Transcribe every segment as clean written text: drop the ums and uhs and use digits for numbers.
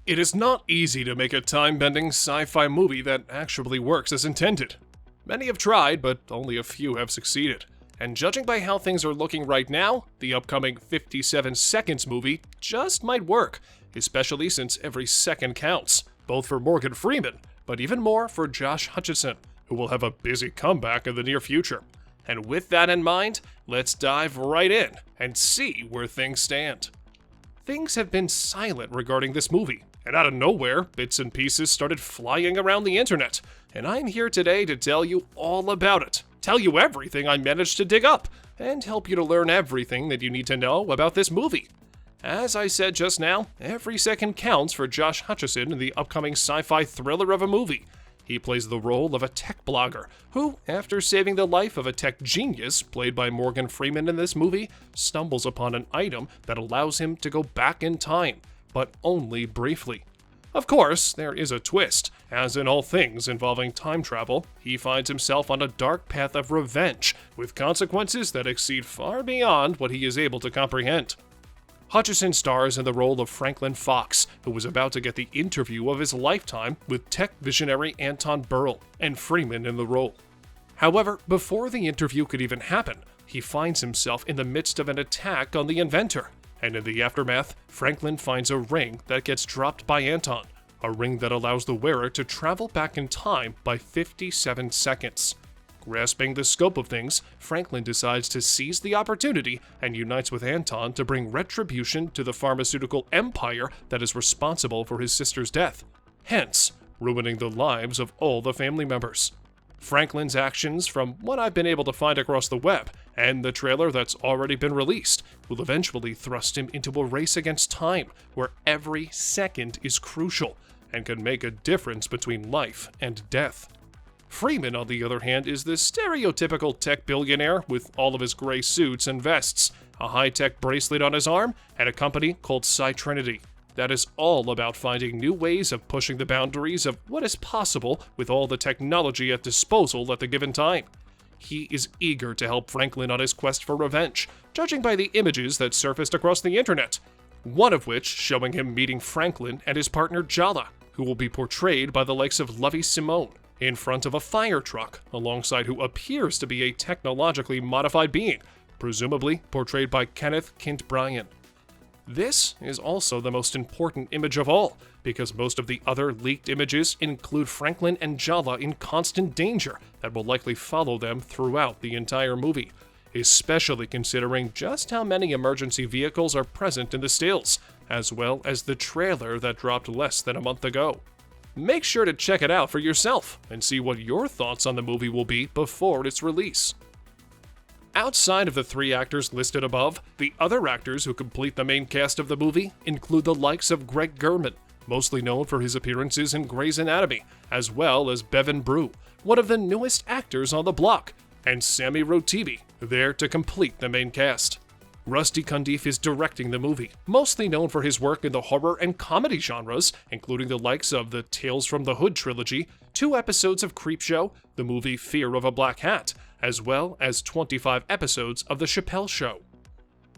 It is not easy to make a time-bending sci-fi movie that actually works as intended. Many have tried, but only a few have succeeded. And judging by how things are looking right now, the upcoming 57 Seconds movie just might work, especially since every second counts, both for Morgan Freeman, but even more for Josh Hutcherson, who will have a busy comeback in the near future. And with that in mind, let's dive right in and see where things stand. Things have been silent regarding this movie, and out of nowhere, bits and pieces started flying around the internet, and I'm here today to tell you all about it, tell you everything I managed to dig up, and help you to learn everything that you need to know about this movie. As I said just now, every second counts for Josh Hutcherson in the upcoming sci-fi thriller of a movie. He plays the role of a tech blogger who, after saving the life of a tech genius played by Morgan Freeman in this movie, stumbles upon an item that allows him to go back in time, but only briefly. Of course, there is a twist. As in all things involving time travel, he finds himself on a dark path of revenge, with consequences that exceed far beyond what he is able to comprehend. Hutcherson stars in the role of Franklin Fox, who was about to get the interview of his lifetime with tech visionary Anton Burl, and Freeman in the role. However, before the interview could even happen, he finds himself in the midst of an attack on the inventor, and in the aftermath, Franklin finds a ring that gets dropped by Anton, a ring that allows the wearer to travel back in time by 57 seconds. Grasping the scope of things, Franklin decides to seize the opportunity and unites with Anton to bring retribution to the pharmaceutical empire that is responsible for his sister's death, hence ruining the lives of all the family members. Franklin's actions, from what I've been able to find across the web, and the trailer that's already been released, will eventually thrust him into a race against time, where every second is crucial and can make a difference between life and death. Freeman, on the other hand, is the stereotypical tech billionaire with all of his gray suits and vests, a high-tech bracelet on his arm, and a company called Trinity that is all about finding new ways of pushing the boundaries of what is possible with all the technology at disposal at the given time. He is eager to help Franklin on his quest for revenge, judging by the images that surfaced across the internet, one of which showing him meeting Franklin and his partner Jala, who will be portrayed by the likes of Lovey Simone, in front of a fire truck, alongside who appears to be a technologically modified being, presumably portrayed by Kenneth Kint Bryan. This is also the most important image of all, because most of the other leaked images include Franklin and Jala in constant danger that will likely follow them throughout the entire movie, especially considering just how many emergency vehicles are present in the stills, as well as the trailer that dropped less than a month ago. Make sure to check it out for yourself and see what your thoughts on the movie will be before its release. Outside of the three actors listed above, the other actors who complete the main cast of the movie include the likes of Greg Gurman, mostly known for his appearances in Grey's Anatomy, as well as Bevan Brew, one of the newest actors on the block, and Sammy Rotibi, there to complete the main cast. Rusty Cundiff is directing the movie, mostly known for his work in the horror and comedy genres, including the likes of the Tales from the Hood trilogy, 2 episodes of Creepshow, the movie Fear of a Black Hat, as well as 25 episodes of The Chappelle Show.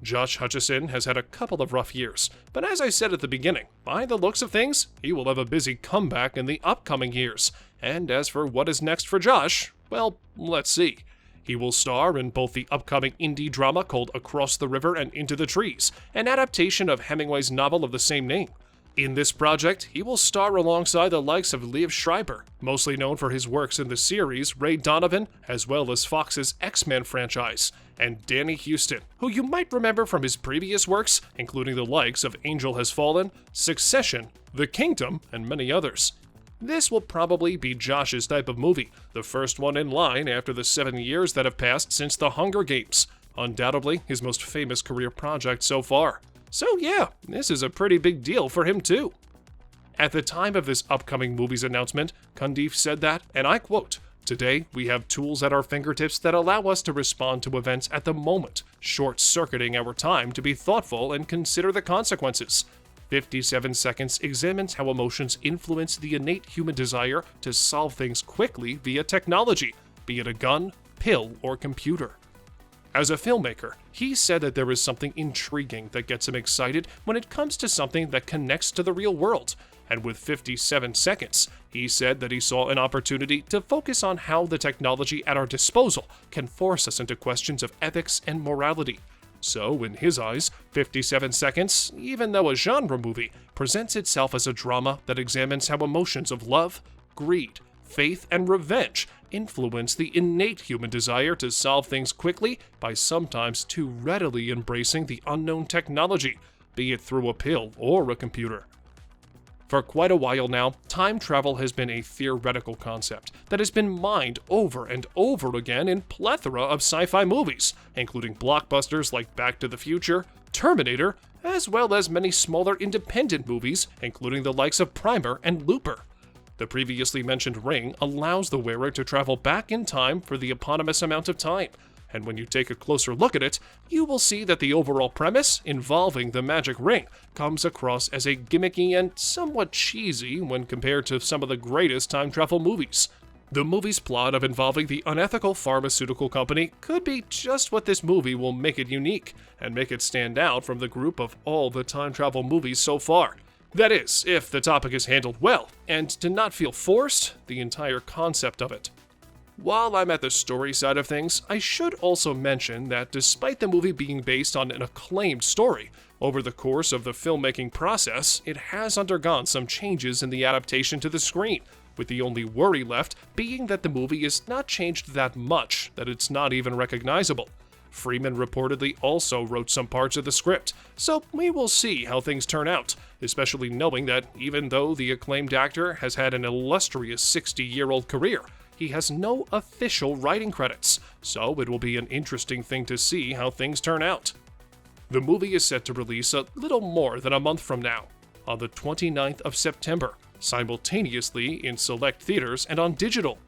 Josh Hutcherson has had a couple of rough years, but as I said at the beginning, by the looks of things, he will have a busy comeback in the upcoming years. And as for what is next for Josh, well, let's see. He will star in both the upcoming indie drama called Across the River and Into the Trees, an adaptation of Hemingway's novel of the same name. In this project, he will star alongside the likes of Liev Schreiber, mostly known for his works in the series Ray Donovan, as well as Fox's X-Men franchise, and Danny Huston, who you might remember from his previous works, including the likes of Angel Has Fallen, Succession, The Kingdom, and many others. This will probably be Josh's type of movie, the first one in line after the 7 years that have passed since The Hunger Games, undoubtedly his most famous career project so far. So yeah, this is a pretty big deal for him too. At the time of this upcoming movie's announcement, Cundiff said that, and I quote, "Today, we have tools at our fingertips that allow us to respond to events at the moment, short-circuiting our time to be thoughtful and consider the consequences. 57 Seconds examines how emotions influence the innate human desire to solve things quickly via technology, be it a gun, pill, or computer." As a filmmaker, he said that there is something intriguing that gets him excited when it comes to something that connects to the real world. And with 57 seconds, he said that he saw an opportunity to focus on how the technology at our disposal can force us into questions of ethics and morality. So, in his eyes, 57 Seconds, even though a genre movie, presents itself as a drama that examines how emotions of love, greed, faith, and revenge influence the innate human desire to solve things quickly by sometimes too readily embracing the unknown technology, be it through a pill or a computer. For quite a while now, time travel has been a theoretical concept that has been mined over and over again in plethora of sci-fi movies, including blockbusters like Back to the Future, Terminator, as well as many smaller independent movies, including the likes of Primer and Looper. The previously mentioned ring allows the wearer to travel back in time for the eponymous amount of time, and when you take a closer look at it, you will see that the overall premise involving the magic ring comes across as a gimmicky and somewhat cheesy when compared to some of the greatest time travel movies. The movie's plot of involving the unethical pharmaceutical company could be just what this movie will make it unique, and make it stand out from the group of all the time travel movies so far. That is, if the topic is handled well, and to not feel forced, the entire concept of it. While I'm at the story side of things, I should also mention that despite the movie being based on an acclaimed story, over the course of the filmmaking process, it has undergone some changes in the adaptation to the screen, with the only worry left being that the movie is not changed that much that it's not even recognizable. Freeman reportedly also wrote some parts of the script, so we will see how things turn out, especially knowing that even though the acclaimed actor has had an illustrious 60-year-old career, he has no official writing credits, so it will be an interesting thing to see how things turn out. The movie is set to release a little more than a month from now, on the 29th of September, simultaneously in select theaters and on digital.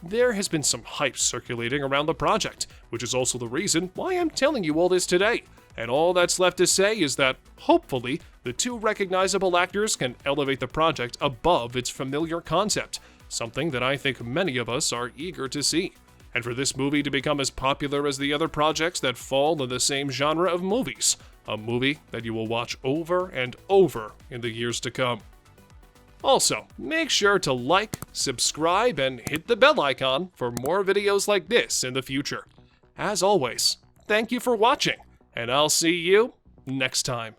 There has been some hype circulating around the project, which is also the reason why I'm telling you all this today. And all that's left to say is that, hopefully, the two recognizable actors can elevate the project above its familiar concept, something that I think many of us are eager to see. And for this movie to become as popular as the other projects that fall in the same genre of movies, a movie that you will watch over and over in the years to come. Also, make sure to like, subscribe, and hit the bell icon for more videos like this in the future. As always, thank you for watching, and I'll see you next time.